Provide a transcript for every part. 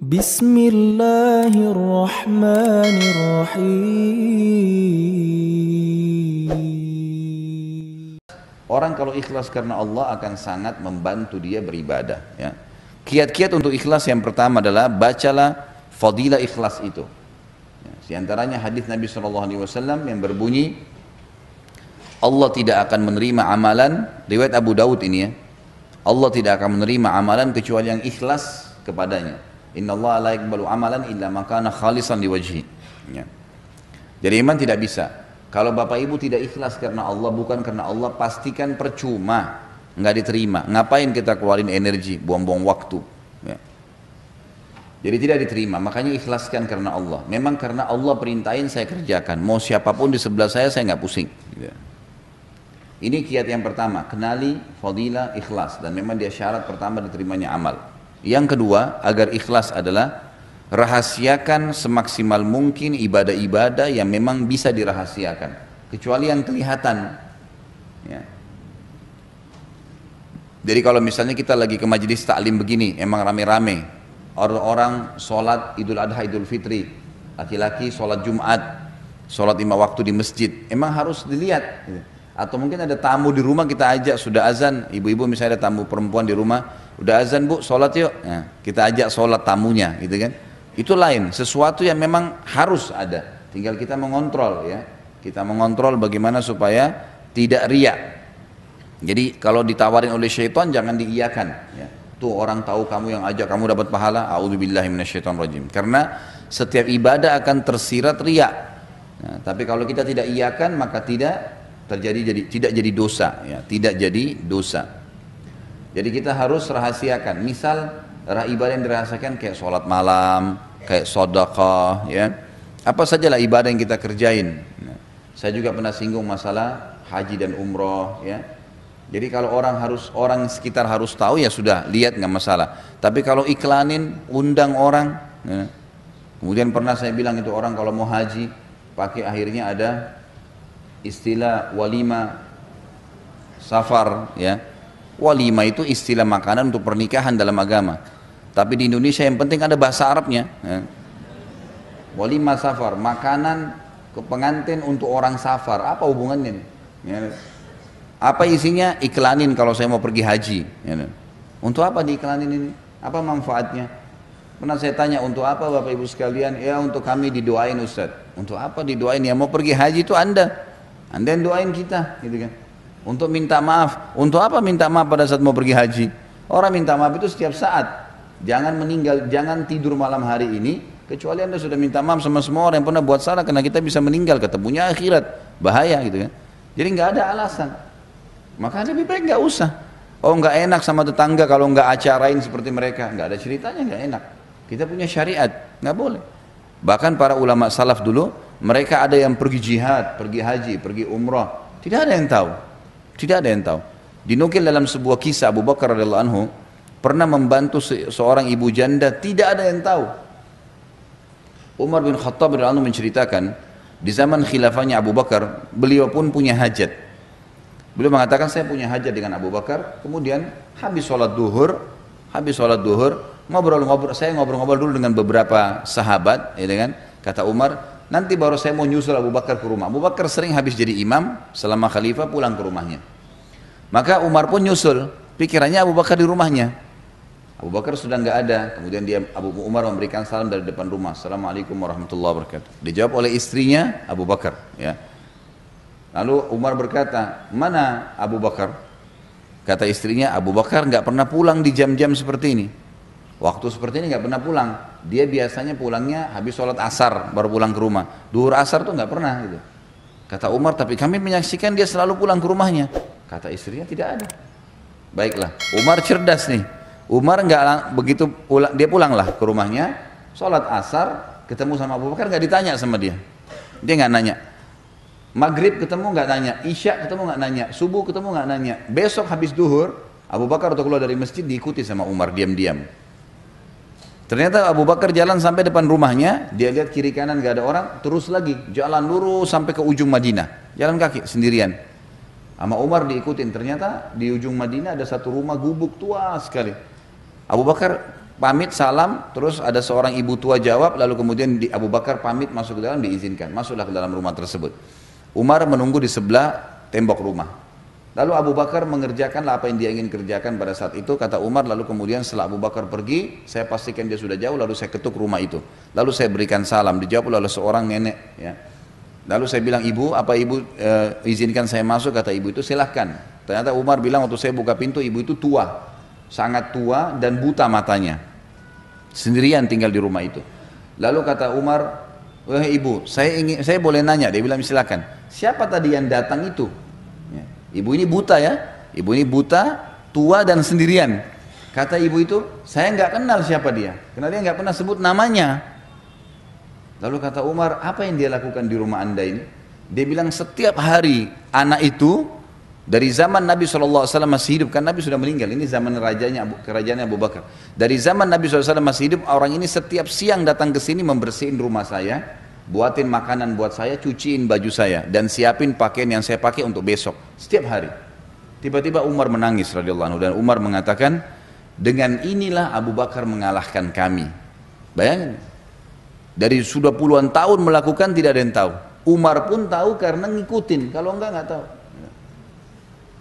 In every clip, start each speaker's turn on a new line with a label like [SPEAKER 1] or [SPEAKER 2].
[SPEAKER 1] Bismillahirrahmanirrahim.
[SPEAKER 2] Orang kalau ikhlas karena Allah akan sangat membantu dia beribadah. Ya. Kiat-kiat untuk ikhlas yang pertama adalah bacalah fadilah ikhlas itu. Ya, di antaranya hadis Nabi SAW yang berbunyi, Allah tidak akan menerima amalan, riwayat Abu Daud ini ya, Allah tidak akan menerima amalan kecuali yang ikhlas kepadanya. Inna Allah la yaqbalu amalan illa ma kana khalisan liwajhi. Ya. Jadi iman tidak bisa. Kalau bapak ibu tidak ikhlas karena Allah, bukan karena Allah, pastikan percuma, nggak diterima. Ngapain kita keluarin energi, buang-buang waktu. Ya. Jadi tidak diterima, makanya ikhlaskan karena Allah. Memang karena Allah perintahin saya kerjakan, mau siapapun di sebelah saya nggak pusing. Ya. Ini kiat yang pertama, kenali fadilah ikhlas, dan memang dia syarat pertama diterimanya amal. Yang kedua, agar ikhlas adalah rahasiakan semaksimal mungkin ibadah-ibadah yang memang bisa dirahasiakan, kecuali yang kelihatan. Ya. Jadi kalau misalnya kita lagi ke majelis taklim begini, emang rame-rame, orang-orang sholat Idul Adha, Idul Fitri, laki-laki sholat Jumat, sholat 5 waktu di masjid, emang harus dilihat. Atau mungkin ada tamu di rumah, kita ajak, sudah azan, ibu-ibu misalnya ada tamu perempuan di rumah, udah azan bu, sholat yuk, nah, kita ajak sholat tamunya, gitu kan? Itu lain, sesuatu yang memang harus ada, tinggal kita mengontrol ya, kita mengontrol bagaimana supaya tidak riak. Jadi kalau ditawarin oleh syaitan jangan diiyakan, ya. Tuh orang tahu kamu yang ajak, kamu dapat pahala, a'udzubillahi minasyaitonirrajim. Karena setiap ibadah akan tersirat riak. Nah, tapi kalau kita tidak iyakan maka tidak jadi dosa, ya, tidak jadi dosa. Jadi kita harus rahasiakan. Misal ibadah yang dirasakan kayak sholat malam, kayak sedekah, ya, apa sajalah ibadah yang kita kerjain. Nah, saya juga pernah singgung masalah haji dan umroh, ya. Jadi kalau orang sekitar harus tahu, ya sudah, lihat nggak masalah. Tapi kalau iklanin, undang orang, ya. Kemudian pernah saya bilang itu orang kalau mau haji pakai, akhirnya ada istilah walima safar, ya. Walima itu istilah makanan untuk pernikahan dalam agama. Tapi di Indonesia yang penting ada bahasa Arabnya, ya. Walima safar, makanan ke pengantin untuk orang safar, apa hubungannya? Ya. Apa isinya? Iklanin kalau saya mau pergi haji, ya. Untuk apa diiklanin ini? Apa manfaatnya? Pernah saya tanya, untuk apa Bapak Ibu sekalian? Ya untuk kami didoain Ustaz. Untuk apa didoain? Ya mau pergi haji itu Anda yang doain kita, gitu kan? Untuk minta maaf. Untuk apa minta maaf pada saat mau pergi haji? Orang minta maaf itu setiap saat. Jangan meninggal, jangan tidur malam hari ini kecuali Anda sudah minta maaf sama semua orang yang pernah buat salah, karena kita bisa meninggal, ketemunya akhirat, bahaya gitu kan. Jadi nggak ada alasan. Maka lebih baik nggak usah. Oh nggak enak sama tetangga kalau nggak acarain seperti mereka, nggak ada ceritanya, nggak enak. Kita punya syariat, nggak boleh. Bahkan para ulama salaf dulu, mereka ada yang pergi jihad, pergi haji, pergi umrah, tidak ada yang tahu, tidak ada yang tahu. Dinukil dalam sebuah kisah, Abu Bakar radhiyallahu anhu pernah membantu seorang ibu janda, tidak ada yang tahu. Umar bin Khattab radhiyallahu anhu menceritakan, di zaman khilafahnya Abu Bakar, beliau pun punya hajat. Beliau mengatakan, saya punya hajat dengan Abu Bakar. Kemudian habis sholat duhur, saya ngobrol-ngobrol dulu dengan beberapa sahabat, ya kan? Kata Umar, nanti baru saya mau nyusul Abu Bakar ke rumah. Abu Bakar sering habis jadi imam selama khalifah pulang ke rumahnya. Maka Umar pun nyusul, pikirannya Abu Bakar di rumahnya. Abu Bakar sudah nggak ada. Kemudian Abu Umar memberikan salam dari depan rumah. Assalamualaikum warahmatullahi wabarakatuh. Dijawab oleh istrinya Abu Bakar, ya. Lalu Umar berkata, mana Abu Bakar? Kata istrinya, Abu Bakar nggak pernah pulang di jam-jam seperti ini. Waktu seperti ini nggak pernah pulang. Dia biasanya pulangnya habis sholat asar baru pulang ke rumah. Duhur asar tuh nggak pernah gitu. Kata Umar, tapi kami menyaksikan dia selalu pulang ke rumahnya. Kata istrinya, tidak ada. Baiklah, Umar cerdas nih. Umar nggak begitu pulang, dia pulanglah ke rumahnya, sholat asar, ketemu sama Abu Bakar, nggak ditanya sama dia. Dia nggak nanya. Maghrib ketemu nggak nanya, Isya ketemu nggak nanya, subuh ketemu nggak nanya. Besok habis duhur, Abu Bakar waktu keluar dari masjid diikuti sama Umar diam-diam. Ternyata Abu Bakar jalan sampai depan rumahnya, dia lihat kiri kanan nggak ada orang, terus lagi jalan lurus sampai ke ujung Madinah, jalan kaki sendirian. Sama Umar diikutin. Ternyata di ujung Madinah ada satu rumah gubuk tua sekali. Abu Bakar pamit salam, terus ada seorang ibu tua jawab, lalu kemudian Abu Bakar pamit masuk ke dalam, diizinkan, masuklah ke dalam rumah tersebut. Umar menunggu di sebelah tembok rumah. Lalu Abu Bakar mengerjakanlah apa yang dia ingin kerjakan pada saat itu, kata Umar, lalu kemudian setelah Abu Bakar pergi, saya pastikan dia sudah jauh, lalu saya ketuk rumah itu. Lalu saya berikan salam, dijawab oleh seorang nenek. Ya. Lalu saya bilang, ibu, apa ibu izinkan saya masuk? Kata ibu itu, silahkan. Ternyata Umar bilang waktu saya buka pintu, ibu itu tua, sangat tua dan buta matanya. Sendirian tinggal di rumah itu. Lalu kata Umar, wahai ibu, saya boleh nanya? Dia bilang, silakan. Siapa tadi yang datang itu? Ya. Ibu ini buta ya, ibu ini buta, tua dan sendirian. Kata ibu itu, saya nggak kenal siapa dia, karena dia nggak pernah sebut namanya. Lalu kata Umar, apa yang dia lakukan di rumah anda ini? Dia bilang, setiap hari anak itu dari zaman Nabi SAW masih hidup, kan Nabi sudah meninggal, ini zaman kerajaan Abu Bakar. Dari zaman Nabi SAW masih hidup, orang ini setiap siang datang ke sini membersihin rumah saya, buatin makanan buat saya, cuciin baju saya, dan siapin pakaian yang saya pakai untuk besok, setiap hari. Tiba-tiba Umar menangis radhiyallahu anhu, dan Umar mengatakan, dengan inilah Abu Bakar mengalahkan kami. Bayangin, dari sudah puluhan tahun melakukan tidak ada yang tahu. Umar pun tahu karena ngikutin, kalau enggak nggak tahu.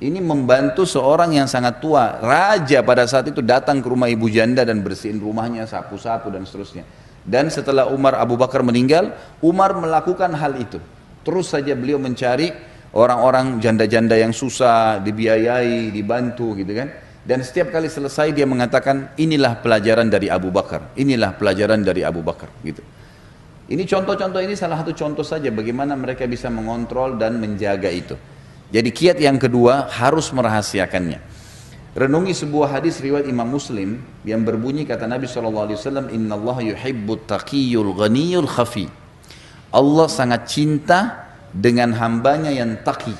[SPEAKER 2] Ini membantu seorang yang sangat tua, raja pada saat itu datang ke rumah ibu janda dan bersihin rumahnya, sapu-sapu dan seterusnya. Dan setelah Abu Bakar meninggal, Umar melakukan hal itu. Terus saja beliau mencari orang-orang janda-janda yang susah, dibiayai, dibantu gitu kan. Dan setiap kali selesai dia mengatakan, inilah pelajaran dari Abu Bakar, inilah pelajaran dari Abu Bakar gitu. Ini contoh-contoh, ini salah satu contoh saja bagaimana mereka bisa mengontrol dan menjaga itu. Jadi kiat yang kedua harus merahasiakannya. Renungi sebuah hadis riwayat Imam Muslim yang berbunyi, kata Nabi SAW, Inna Allah yuhibbut taqiyul ghaniyul khafi. Allah sangat cinta dengan hambanya yang taqi.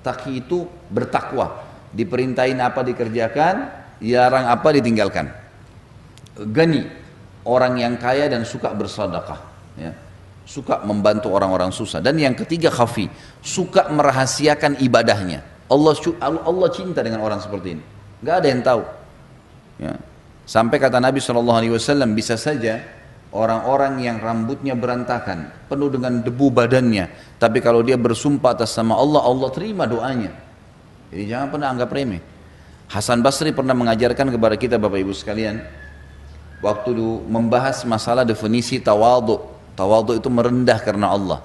[SPEAKER 2] Taqi itu bertakwa, diperintahin apa dikerjakan, dilarang apa ditinggalkan. Ghani, orang yang kaya dan suka bersedekah, ya. Suka membantu orang-orang susah. Dan yang ketiga khafi, suka merahasiakan ibadahnya. Allah cinta dengan orang seperti ini, nggak ada yang tahu ya. Sampai kata Nabi SAW, bisa saja orang-orang yang rambutnya berantakan, penuh dengan debu badannya, tapi kalau dia bersumpah atas nama Allah, Allah terima doanya. Jadi jangan pernah anggap remeh. Hasan Basri pernah mengajarkan kepada kita Bapak Ibu sekalian, waktu membahas masalah definisi tawadhu. Tawadhu itu merendah karena Allah.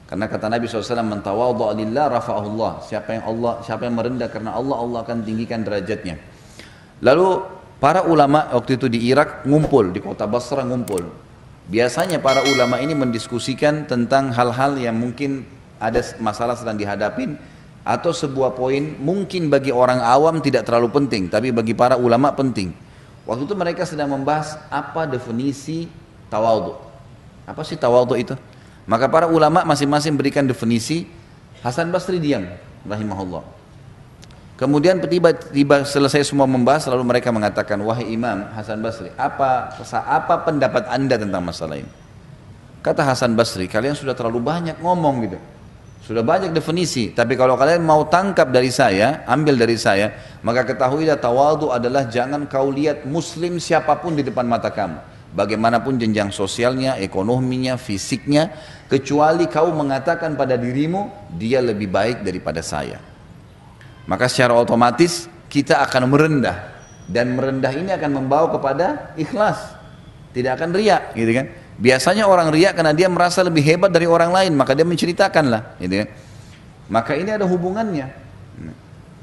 [SPEAKER 2] Karena kata Nabi SAW, man tawadhu'a lillah rafa'ahullah. Siapa yang merendah karena Allah, Allah akan tinggikan derajatnya. Lalu para ulama waktu itu di Irak ngumpul, di kota Basra ngumpul. Biasanya para ulama ini mendiskusikan tentang hal-hal yang mungkin ada masalah sedang dihadapin, atau sebuah poin mungkin bagi orang awam tidak terlalu penting, tapi bagi para ulama penting. Waktu itu mereka sedang membahas apa definisi tawadhu. Apa sih tawadhu itu? Maka para ulama masing-masing berikan definisi. Hasan Basri diam, rahimahullah. Kemudian tiba-tiba selesai semua membahas, lalu mereka mengatakan, wahai Imam Hasan Basri, apa pendapat anda tentang masalah ini? Kata Hasan Basri, kalian sudah terlalu banyak ngomong gitu, sudah banyak definisi, tapi kalau kalian mau tangkap dari saya, ambil dari saya, maka ketahuilah tawadhu adalah jangan kau lihat muslim siapapun di depan mata kamu, bagaimanapun jenjang sosialnya, ekonominya, fisiknya, kecuali kau mengatakan pada dirimu, dia lebih baik daripada saya. Maka secara otomatis kita akan merendah, dan merendah ini akan membawa kepada ikhlas, tidak akan riak, gitu kan? Biasanya orang riak karena dia merasa lebih hebat dari orang lain, maka dia menceritakanlah, gitu kan? Maka ini ada hubungannya.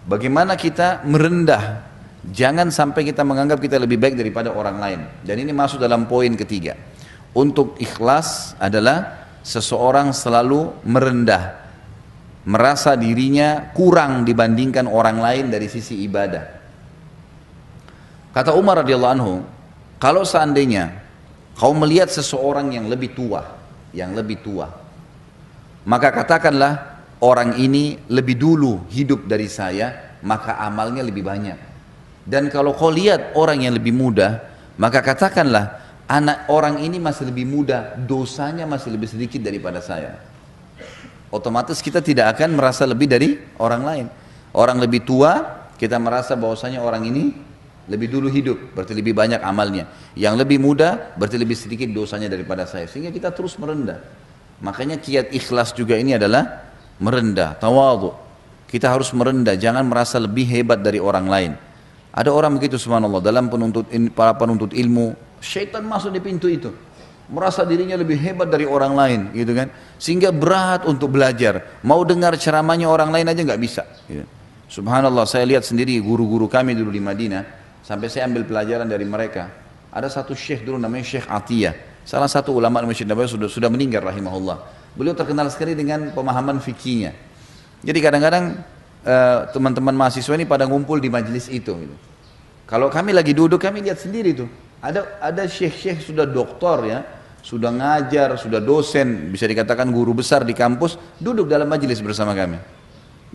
[SPEAKER 2] Bagaimana kita merendah? Jangan sampai kita menganggap kita lebih baik daripada orang lain. Dan ini masuk dalam poin ketiga. Untuk ikhlas adalah seseorang selalu merendah, merasa dirinya kurang dibandingkan orang lain dari sisi ibadah. Kata Umar radhiyallahu anhu, kalau seandainya kau melihat seseorang yang lebih tua, maka katakanlah orang ini lebih dulu hidup dari saya, maka amalnya lebih banyak. Dan kalau kau lihat orang yang lebih muda, maka katakanlah orang ini masih lebih muda, dosanya masih lebih sedikit daripada saya. Otomatis kita tidak akan merasa lebih dari orang lain. Orang lebih tua, kita merasa bahwasanya orang ini lebih dulu hidup, berarti lebih banyak amalnya. Yang lebih muda, berarti lebih sedikit dosanya daripada saya. Sehingga kita terus merendah. Makanya kiat ikhlas juga ini adalah merendah, tawadhu. Kita harus merendah, jangan merasa lebih hebat dari orang lain. Ada orang begitu subhanallah, dalam para penuntut ilmu, syaitan masuk di pintu itu. Merasa dirinya lebih hebat dari orang lain, gitu kan? Sehingga berat untuk belajar. Mau dengar ceramahnya orang lain aja nggak bisa. Gitu. Subhanallah, saya lihat sendiri guru-guru kami dulu di Madinah, sampai saya ambil pelajaran dari mereka. Ada satu syekh dulu namanya Syekh Atiyah, salah satu ulama di Masjid Nabawi sudah meninggal rahimahullah. Beliau terkenal sekali dengan pemahaman fikihnya. Jadi kadang-kadang teman-teman mahasiswa ini pada ngumpul di majelis itu. Gitu. Kalau kami lagi duduk, kami lihat sendiri tuh. Ada syekh-syekh sudah doktor ya, sudah ngajar, sudah dosen, bisa dikatakan guru besar di kampus, duduk dalam majelis bersama kami.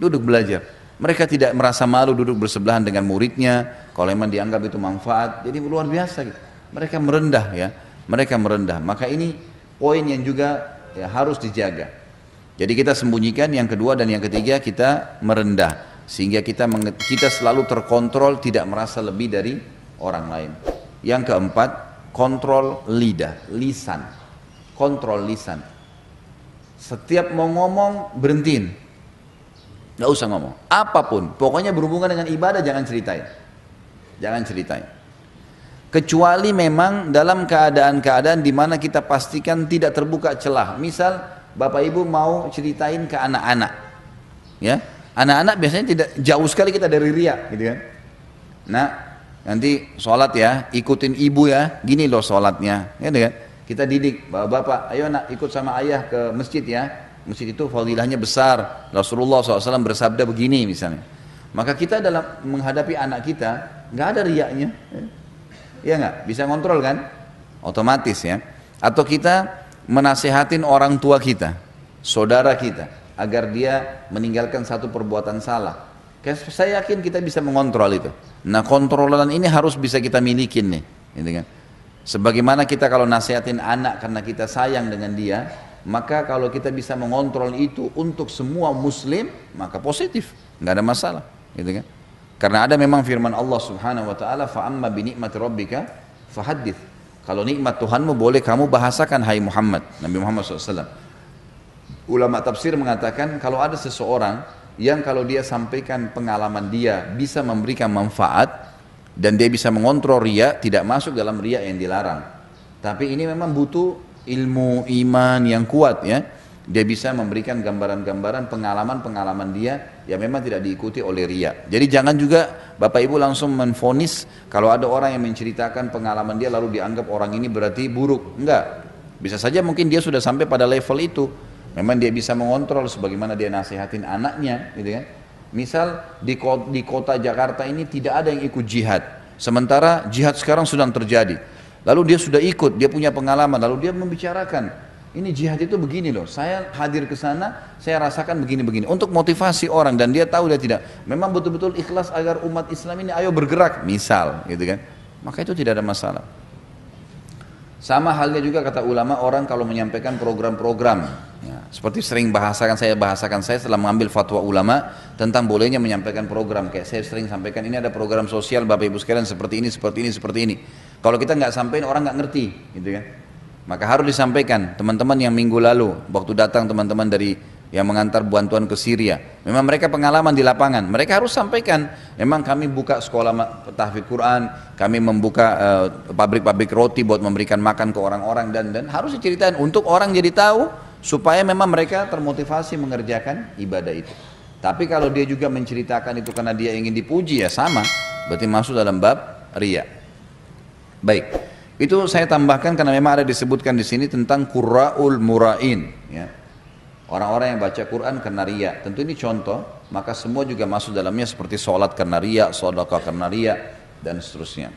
[SPEAKER 2] Duduk belajar. Mereka tidak merasa malu duduk bersebelahan dengan muridnya, kalau memang dianggap itu manfaat. Jadi luar biasa gitu. Mereka merendah ya, mereka merendah. Maka ini poin yang juga ya, harus dijaga. Jadi kita sembunyikan, yang kedua dan yang ketiga kita merendah. Sehingga kita selalu terkontrol, tidak merasa lebih dari orang lain. Yang keempat, kontrol lidah, lisan. Kontrol lisan. Setiap mau ngomong, berhentiin. Gak usah ngomong, apapun, pokoknya berhubungan dengan ibadah jangan ceritain. Jangan ceritain. Kecuali memang dalam keadaan-keadaan di mana kita pastikan tidak terbuka celah. Misal Bapak Ibu mau ceritain ke anak-anak. Ya, anak-anak biasanya tidak jauh sekali kita dari riya, gitu kan. Nah, nanti sholat ya, ikutin ibu ya, gini loh sholatnya, ya kan? Kita didik, bapak, ayo nak ikut sama ayah ke masjid ya. Masjid itu fadilahnya besar. Rasulullah SAW bersabda begini misalnya. Maka kita dalam menghadapi anak kita nggak ada riaknya, ya nggak bisa kontrol kan, otomatis ya. Atau kita menasehatin orang tua kita, saudara kita, agar dia meninggalkan satu perbuatan salah. Saya yakin kita bisa mengontrol itu. Nah kontrolan ini harus bisa kita milikin nih, gitu kan. Sebagaimana kita kalau nasihatin anak karena kita sayang dengan dia, maka kalau kita bisa mengontrol itu untuk semua muslim, maka positif, nggak ada masalah, gitu kan? Karena ada memang firman Allah Subhanahu wa taala, fa amma bi ni'mati rabbika fahaddits. Kalau nikmat Tuhanmu boleh kamu bahasakan hai Muhammad, Nabi Muhammad SAW. Ulama tafsir mengatakan kalau ada seseorang yang kalau dia sampaikan pengalaman dia bisa memberikan manfaat dan dia bisa mengontrol riya, tidak masuk dalam riya yang dilarang. Tapi ini memang butuh ilmu iman yang kuat ya. Dia bisa memberikan gambaran-gambaran pengalaman-pengalaman dia yang memang tidak diikuti oleh riya. Jadi jangan juga Bapak Ibu langsung menvonis kalau ada orang yang menceritakan pengalaman dia lalu dianggap orang ini berarti buruk. Enggak. Bisa saja mungkin dia sudah sampai pada level itu. Memang dia bisa mengontrol sebagaimana dia nasihatin anaknya, gitu kan. Misal di kota Jakarta ini tidak ada yang ikut jihad. Sementara jihad sekarang sedang terjadi. Lalu dia sudah ikut, dia punya pengalaman, lalu dia membicarakan, ini jihad itu begini loh, saya hadir ke sana, saya rasakan begini-begini. Untuk motivasi orang dan dia tahu dia tidak, memang betul-betul ikhlas agar umat Islam ini ayo bergerak, misal, gitu kan. Maka itu tidak ada masalah. Sama halnya juga kata ulama orang kalau menyampaikan program-program, ya, seperti sering saya setelah mengambil fatwa ulama tentang bolehnya menyampaikan program. Kayak saya sering sampaikan ini ada program sosial Bapak Ibu sekalian seperti ini, seperti ini, seperti ini. Kalau kita nggak sampaikan orang nggak ngerti, gitu kan. Maka harus disampaikan. Teman-teman yang minggu lalu waktu datang teman-teman dari yang mengantar bantuan ke Syria, memang mereka pengalaman di lapangan, mereka harus sampaikan, memang kami buka sekolah tahfidz Quran, kami membuka pabrik-pabrik roti buat memberikan makan ke orang-orang dan harus diceritain untuk orang jadi tahu supaya memang mereka termotivasi mengerjakan ibadah itu. Tapi kalau dia juga menceritakan itu karena dia ingin dipuji ya sama, berarti masuk dalam bab riya. Baik, itu saya tambahkan karena memang ada disebutkan di sini tentang qurra'ul mura'in, ya. Orang-orang yang baca Quran karena riya, tentu ini contoh, maka semua juga masuk dalamnya seperti sholat karena riya, sedekah karena riya, dan seterusnya.